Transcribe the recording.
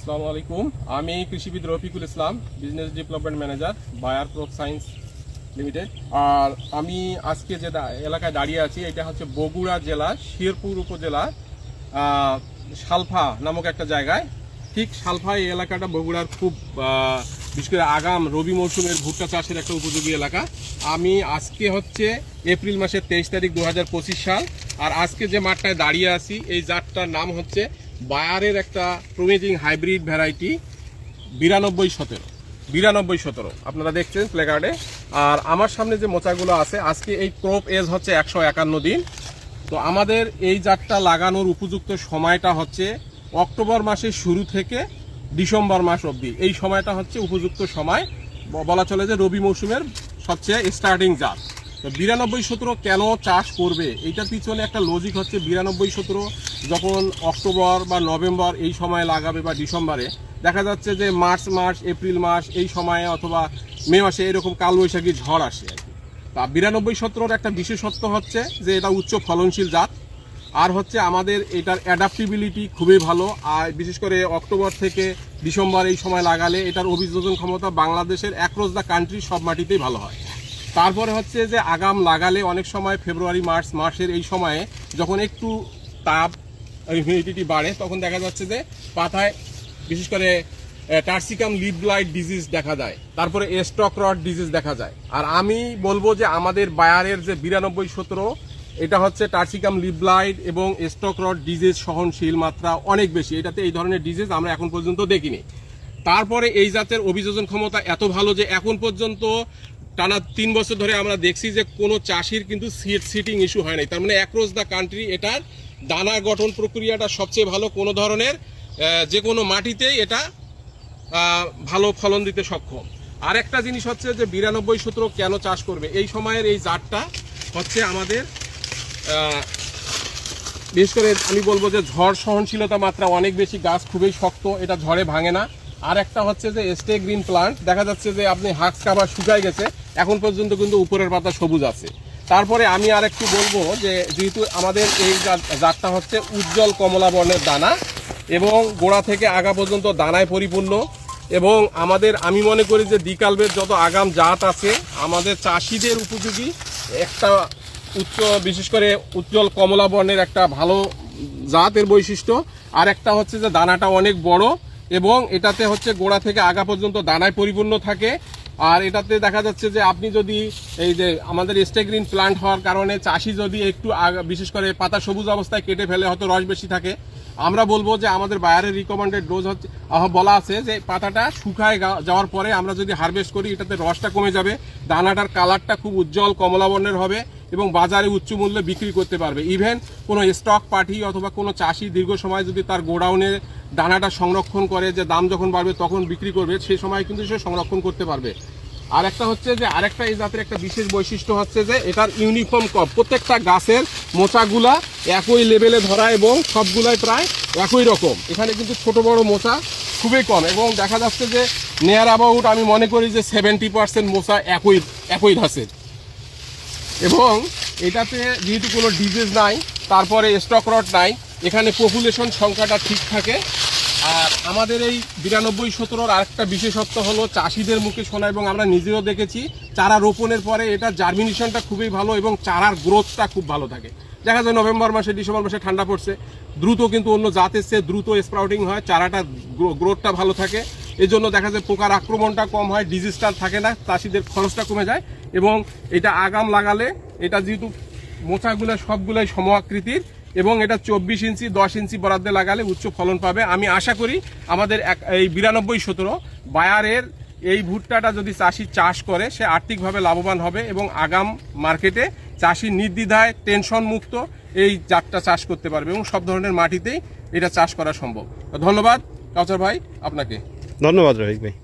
আসসালামু আলাইকুম। আমি কৃষিবিদ Rafiqul Islam, business development manager, Bayer crop science limited. আর আমি আজকে যে এলাকায় দাঁড়িয়ে আছি এটা হচ্ছে বগুড়া জেলা শেরপুর উপজেলা সালফা নামক একটা জায়গায়। ঠিক সালফা এই এলাকাটা বগুড়ার খুব বিশেষ করে আগাম রবি মৌসুমের ভুট্টা চাষের একটা উপযোগী এলাকা। আমি আজকে হচ্ছে এপ্রিল মাসের 23 তারিখ 2025 সাল। আর আজকে যে মাঠটায় দাঁড়িয়ে আছি এই জাতটার নাম হচ্ছে বায়ারের একটা প্রমিজিং হাইব্রিড ভ্যারাইটি 9217 আপনারা দেখছেন প্লেকার্ডে। আর আমার সামনে যে মোচাগুলো আছে আজকে এই ক্রপ এজ হচ্ছে 151 দিন। তো আমাদের এই জাতটা লাগানোর উপযুক্ত সময়টা হচ্ছে অক্টোবর মাসের শুরু থেকে ডিসেম্বর মাস অবধি। এই সময়টা হচ্ছে উপযুক্ত সময়, বলা চলে যে রবি মৌসুমের সবচেয়ে স্টার্টিং জাত। তো 9217 কেন চাষ করবে এইটার পিছনে একটা লজিক হচ্ছে 9217 যখন অক্টোবর বা নভেম্বর এই সময় লাগাবে বা ডিসেম্বরে, দেখা যাচ্ছে যে মার্চ মাস, এপ্রিল মাস এই সময়ে অথবা মে মাসে এরকম কালবৈশাখী ঝড় আসে আর কি। তা 9217 একটা বিশেষত্ব হচ্ছে যে এটা উচ্চ ফলনশীল জাত। আর হচ্ছে আমাদের এটার অ্যাডাপ্টিবিলিটি খুবই ভালো। আর বিশেষ করে অক্টোবর থেকে ডিসেম্বর এই সময় লাগালে এটার অভিযোজন ক্ষমতা বাংলাদেশের অ্যাক্রস দ্য কান্ট্রি সব মাটিতেই ভালো হয়। তারপরে হচ্ছে যে আগাম লাগালে অনেক সময় ফেব্রুয়ারি মার্চ মাসের এই সময়ে যখন একটু তাপ হিউমিডিটি বাড়ে তখন দেখা যাচ্ছে যে পাতায় বিশেষ করে টার্সিকাম লিভ ব্লাইট ডিজিজ দেখা যায়, তারপরে স্টক রট ডিজিজ দেখা যায়। আর আমি বলবো যে আমাদের বায়ারের যে 9217 এটা হচ্ছে টার্সিকাম লিভ ব্লাইট এবং স্টক রট ডিজিজ সহনশীল মাত্রা অনেক বেশি। এটাতে এই ধরনের ডিজিজ আমরা এখন পর্যন্ত দেখিনি। তারপরে এই জাতের অভিযোজন ক্ষমতা এত ভালো যে এখন পর্যন্ত টানা 3 বছর ধরে আমরা দেখছি যে কোনো চাষির কিন্তু সিটিং ইস্যু হয় নাই। তার মানে অ্যাক্রস দ্য কান্ট্রি এটার দানা গঠন প্রক্রিয়াটা সবচেয়ে ভালো, কোনো ধরনের যে কোনো মাটিতেই এটা ভালো ফলন দিতে সক্ষম। আর একটা জিনিস হচ্ছে যে 9217 কেন চাষ করবে, এই সময়ের এই জাতটা হচ্ছে আমাদের বিশেষ করে আমি বলবো যে ঝড় সহনশীলতা মাত্রা অনেক বেশি, গাছ খুবই শক্ত, এটা ঝড়ে ভাঙে না। আর একটা হচ্ছে যে স্টে গ্রিন প্লান্ট, দেখা যাচ্ছে যে আপনি হাক্স কাভার শুকায় গেছে, এখন পর্যন্ত কিন্তু উপরের পাতা সবুজ আছে। তারপরে আমি আর একটু বলবো যে যেহেতু আমাদের এই জাতটা হচ্ছে উজ্জ্বল কমলা বর্ণের দানা এবং গোড়া থেকে আগা পর্যন্ত দানায় পরিপূর্ণ, এবং আমি মনে করি যে দিকালবের যত আগাম জাত আছে আমাদের চাষিদের উপযোগী একটা বিশেষ করে উজ্জ্বল কমলা বর্ণের একটা ভালো জাতের বৈশিষ্ট্য। আর একটা হচ্ছে যে দানাটা অনেক বড় এবং এটাতে হচ্ছে গোড়া থেকে আগা পর্যন্ত দানায় পরিপূর্ণ থাকে। আর এটাতে দেখা যাচ্ছে যে আপনি যদি এই যে আমাদের স্টেগ্রিন প্লান্ট হওয়ার কারণে চাষি যদি একটু বিশেষ করে পাতা সবুজ অবস্থায় কেটে ফেলে, হয়তো রস বেশি থাকে, আমরা বলবো যে আমাদের বায়ারের রিকমেন্ডেড ডোজ হচ্ছে বলা আছে যে পাতাটা শুকায় যাওয়ার পরে আমরা যদি হারভেস্ট করি এটাতে রসটা কমে যাবে, দানাটার কালারটা খুব উজ্জ্বল কমলা বর্ণের হবে এবং বাজারে উচ্চ মূল্যে বিক্রি করতে পারবে। ইভেন কোনো স্টক পার্টি অথবা কোনো চাষি দীর্ঘ সময় যদি তার গোডাউনে দানাটা সংরক্ষণ করে, যে দাম যখন বাড়বে তখন বিক্রি করবে, সেই সময় কিন্তু সে সংরক্ষণ করতে পারবে। আর একটা হচ্ছে যে আরেকটা এই জাতের একটা বিশেষ বৈশিষ্ট্য হচ্ছে যে এটার ইউনিফর্ম ক্রপ, প্রত্যেকটা গাছের মোচাগুলা একই লেভেলে ধরা এবং সবগুলাই প্রায় একই রকম। এখানে কিন্তু ছোট বড় মোচা খুবই কম এবং দেখা যাচ্ছে যে নিয়ার অ্যাবাউট আমি মনে করি যে 70% মোচা একই ধাঁচের। এবং এটাতে যেহেতু কোনো ডিজিজ নাই, তারপরে স্টক রট নাই, এখানে পপুলেশন সংখ্যাটা ঠিক থাকে। আর আমাদের এই 9217 আরেকটা বিশেষত্ব হলো চাষিদের মুখে শোনা এবং আমরা নিজেও দেখেছি, চারা রোপণের পরে এটা জার্মিনেশনটা খুবই ভালো এবং চারার গ্রোথটা খুব ভালো থাকে। দেখা যায় নভেম্বর মাসে ডিসেম্বর মাসে ঠান্ডা পড়ছে, দ্রুত কিন্তু অন্য জাতের চেয়ে দ্রুত স্প্রাউটিং হয়, চারাটা গ্রোথটা ভালো থাকে। এই জন্য দেখা যায় পোকার আক্রমণটা কম হয়, ডিজিজটা থাকে না, চাষিদের খরচটা কমে যায়। এবং এটা আগাম লাগালে এটা যেহেতু মোচাগুলো সবগুলোই সম আকৃতির এবং এটা 24 ইঞ্চি 10 ইঞ্চি বরাদ্দে লাগালে উচ্চ ফলন পাবে। আমি আশা করি আমাদের এই 9217 বায়ারের এই ভুট্টাটা যদি চাষি চাষ করে সে আর্থিকভাবে লাভবান হবে এবং আগাম মার্কেটে চাষি নির্দ্বিধায় টেনশন মুক্ত এই জাতটা চাষ করতে পারবে এবং সব ধরনের মাটিতেই এটা চাষ করা সম্ভব। ধন্যবাদ কাউসার ভাই আপনাকে। ধন্যবাদ রফিক ভাই।